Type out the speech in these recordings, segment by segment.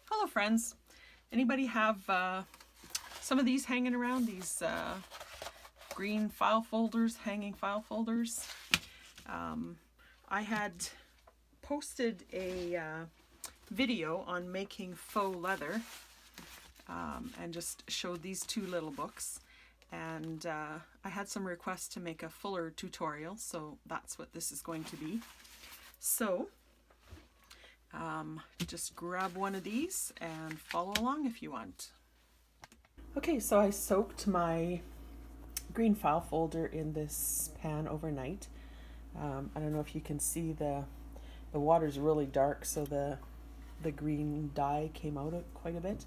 Hello friends. Anybody have some of these hanging around? These green file folders, hanging file folders? I had posted a video on making faux leather and just showed these two little books. And I had some requests to make a fuller tutorial, so that's what this is going to be. So just grab one of these and follow along if you want. Okay, so I soaked my green file folder in this pan overnight. I don't know if you can see the water's really dark, so the green dye came out quite a bit.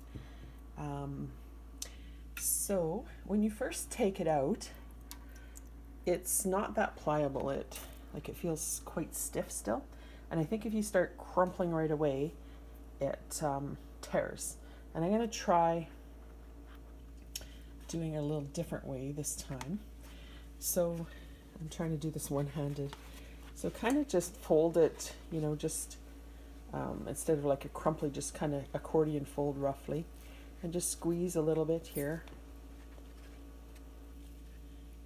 So when you first take it out, it's not that pliable. It feels quite stiff still. And I think if you start crumpling right away, it tears. And I'm going to try doing it a little different way this time. So I'm trying to do this one-handed. So kind of just fold it, just instead of like a crumply, just kind of accordion fold roughly. And just squeeze a little bit here.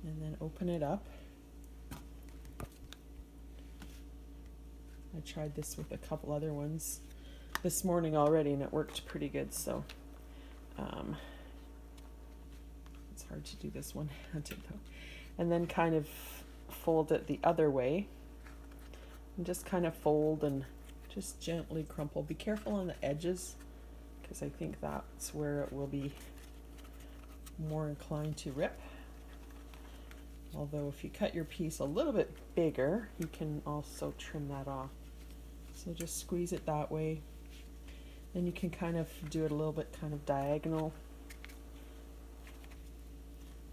And then open it up. I tried this with a couple other ones this morning already, and it worked pretty good. So it's hard to do this one-handed though. And then kind of fold it the other way, and just kind of fold and just gently crumple. Be careful on the edges, because I think that's where it will be more inclined to rip. Although if you cut your piece a little bit bigger, you can also trim that off. So just squeeze it that way. Then you can kind of do it a little bit kind of diagonal.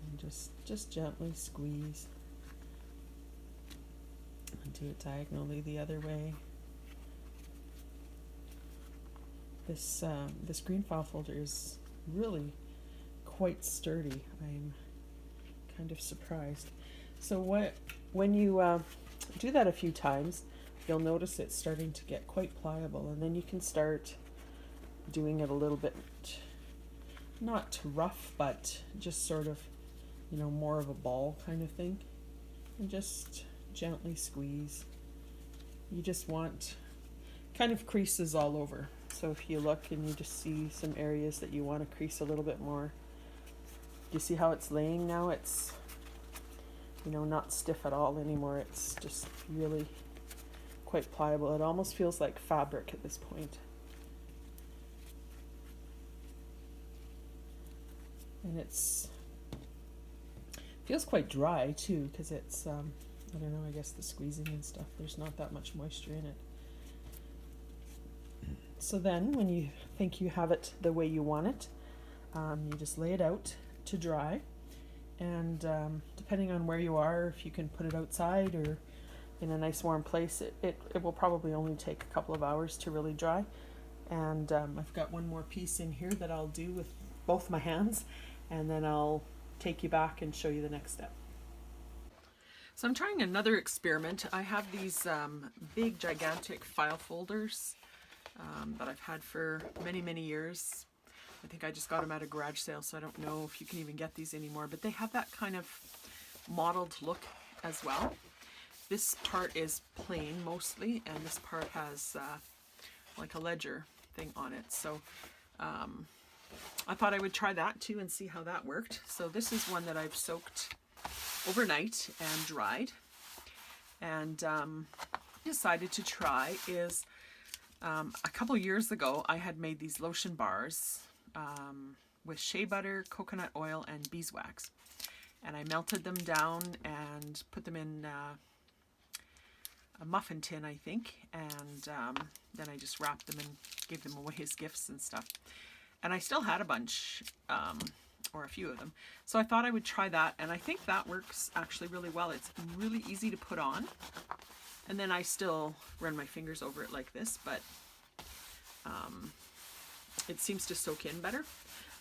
And just gently squeeze. And do it diagonally the other way. This green file folder is really quite sturdy. I'm kind of surprised. So when you do that a few times, you'll notice it's starting to get quite pliable, and then you can start doing it a little bit, not rough, but just sort of, more of a ball kind of thing, and just gently squeeze. You just want kind of creases all over. So if you look and you just see some areas that you want to crease a little bit more, do you see how it's laying now? It's not stiff at all anymore. It's just really quite pliable. It almost feels like fabric at this point. And feels quite dry too, because it's I don't know, I guess the squeezing and stuff, there's not that much moisture in it. So then when you think you have it the way you want it, you just lay it out to dry. And depending on where you are, if you can put it outside or in a nice warm place, it will probably only take a couple of hours to really dry. And I've got one more piece in here that I'll do with both my hands, and then I'll take you back and show you the next step. So I'm trying another experiment. I have these big gigantic file folders that I've had for many, many years. I think I just got them at a garage sale, so I don't know if you can even get these anymore, but they have that kind of mottled look as well. This part is plain mostly, and this part has like a ledger thing on it. So I thought I would try that too and see how that worked. So this is one that I've soaked overnight and dried, and decided to try is a couple years ago I had made these lotion bars with shea butter, coconut oil, and beeswax, and I melted them down and put them in a muffin tin, I think, and then I just wrapped them and gave them away as gifts and stuff. And I still had a bunch, or a few of them, so I thought I would try that, and I think that works actually really well. It's really easy to put on, and then I still run my fingers over it like this, but it seems to soak in better.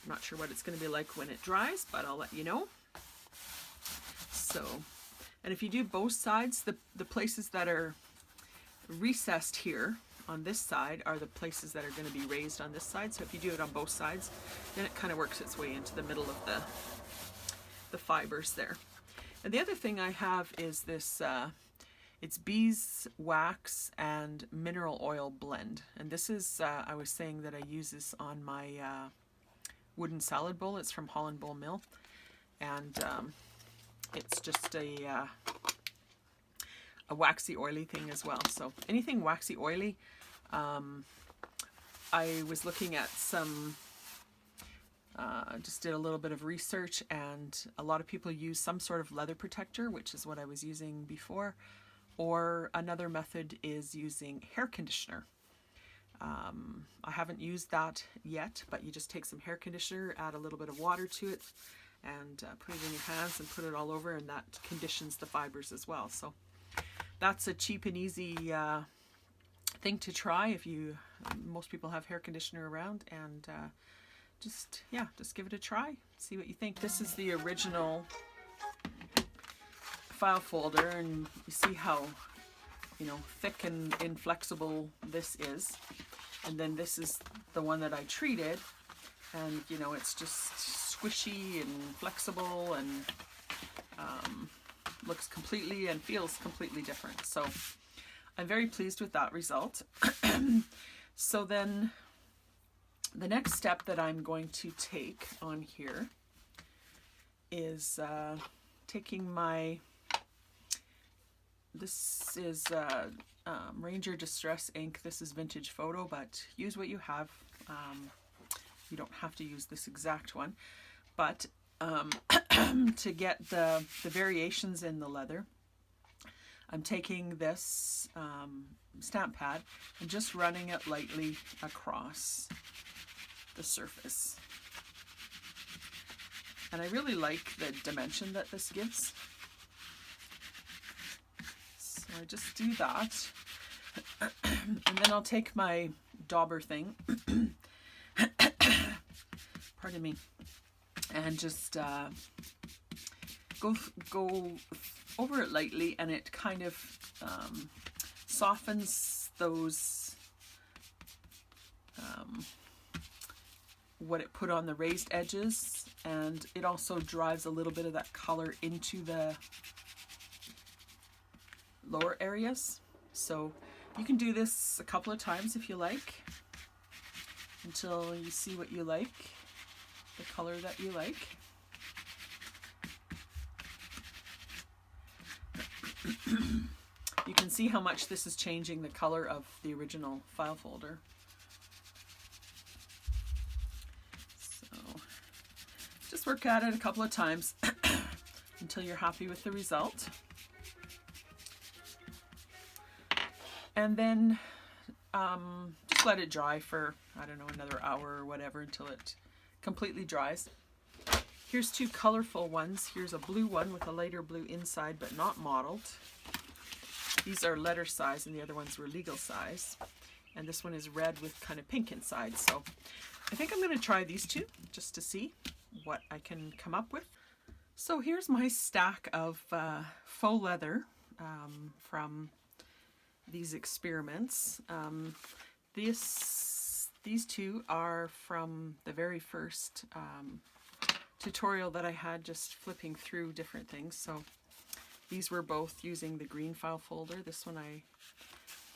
I'm not sure what it's going to be like when it dries, but I'll let you know. So, and if you do both sides, the places that are recessed here on this side are the places that are going to be raised on this side. So if you do it on both sides, then it kind of works its way into the middle of the fibers there. And the other thing I have is this, it's beeswax and mineral oil blend. And this is, I was saying that I use this on my wooden salad bowl. It's from Holland Bowl Mill. And it's just a waxy oily thing as well. So anything waxy oily, I was looking at some, just did a little bit of research, and a lot of people use some sort of leather protector, which is what I was using before, or another method is using hair conditioner. I haven't used that yet, but you just take some hair conditioner, add a little bit of water to it, and put it in your hands and put it all over, and that conditions the fibers as well. So that's a cheap and easy thing to try if you, most people have hair conditioner around, and just give it a try, see what you think. This is the original file folder, and you see how, you know, thick and inflexible this is. And then this is the one that I treated, and you know, it's just squishy and flexible, and looks completely and feels completely different. So I'm very pleased with that result. So then the next step that I'm going to take on here is taking my, this is Ranger Distress ink. This is vintage photo, but use what you have. You don't have to use this exact one, but to get the variations in the leather, I'm taking this stamp pad and just running it lightly across the surface. And I really like the dimension that this gives. So I just do that. And then I'll take my dauber thing, pardon me, and just go over it lightly, and it kind of softens those what it put on the raised edges, and it also drives a little bit of that color into the lower areas. So you can do this a couple of times if you like, until you see what you like, the color that you like. You can see how much this is changing the color of the original file folder. So just work at it a couple of times until you're happy with the result. And then just let it dry for, I don't know, another hour or whatever, until it completely dries. Here's two colorful ones. Here's a blue one with a lighter blue inside, but not mottled. These are letter size, and the other ones were legal size. And this one is red with kind of pink inside. So I think I'm going to try these two just to see what I can come up with. So here's my stack of faux leather from these experiments. These two are from the very first tutorial that I had, just flipping through different things. So these were both using the green file folder. This one I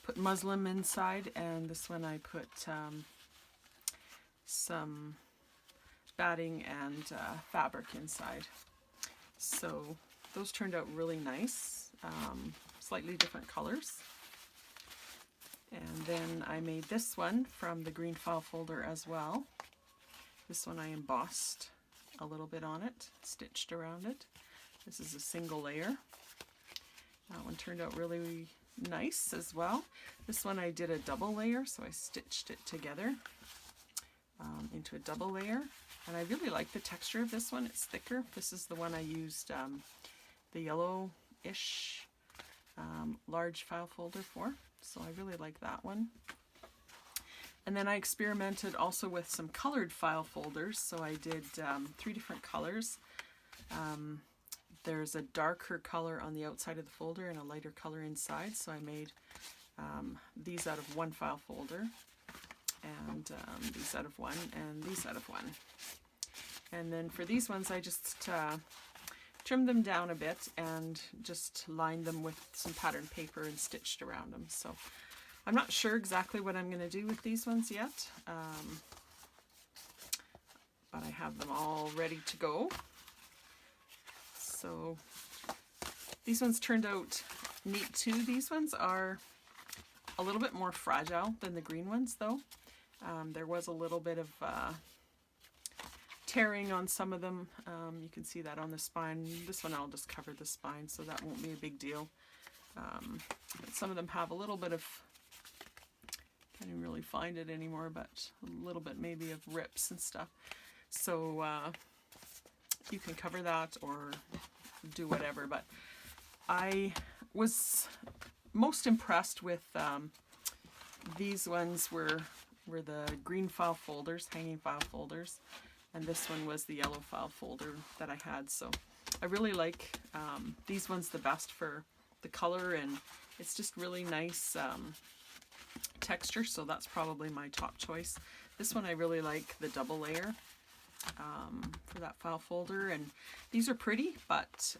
put muslin inside, and this one I put some batting and fabric inside. So those turned out really nice, slightly different colors. And then I made this one from the green file folder as well. This one I embossed a little bit on it, stitched around it. This is a single layer. That one turned out really nice as well. This one I did a double layer, so I stitched it together into a double layer. And I really like the texture of this one. It's thicker. This is the one I used the yellow-ish large file folder for. So I really like that one. And then I experimented also with some colored file folders. So I did 3 different colors. There's a darker color on the outside of the folder and a lighter color inside. So I made these out of one file folder, and these out of one, and these out of one. And then for these ones, I just trimmed them down a bit and just lined them with some pattern paper and stitched around them. So I'm not sure exactly what I'm going to do with these ones yet, but I have them all ready to go. So these ones turned out neat too. These ones are a little bit more fragile than the green ones though. There was a little bit of tearing on some of them. You can see that on the spine. This one I'll just cover the spine, so that won't be a big deal. But some of them have a little bit of, can't even really find it anymore, but a little bit maybe of rips and stuff. So you can cover that or do whatever, but I was most impressed with these ones were the green file folders, hanging file folders, and this one was the yellow file folder that I had. So I really like these ones the best for the color, and it's just really nice texture, so that's probably my top choice. This one I really like the double layer for that file folder, and these are pretty, but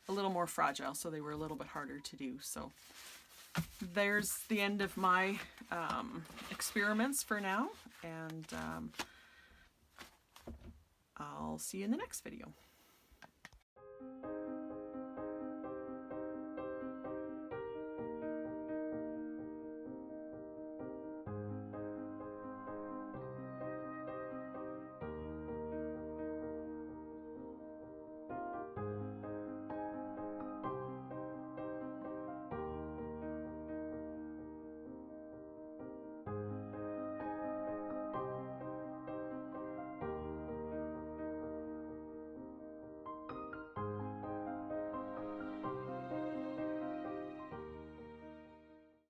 a little more fragile, so they were a little bit harder to do. So there's the end of my experiments for now, and I'll see you in the next video.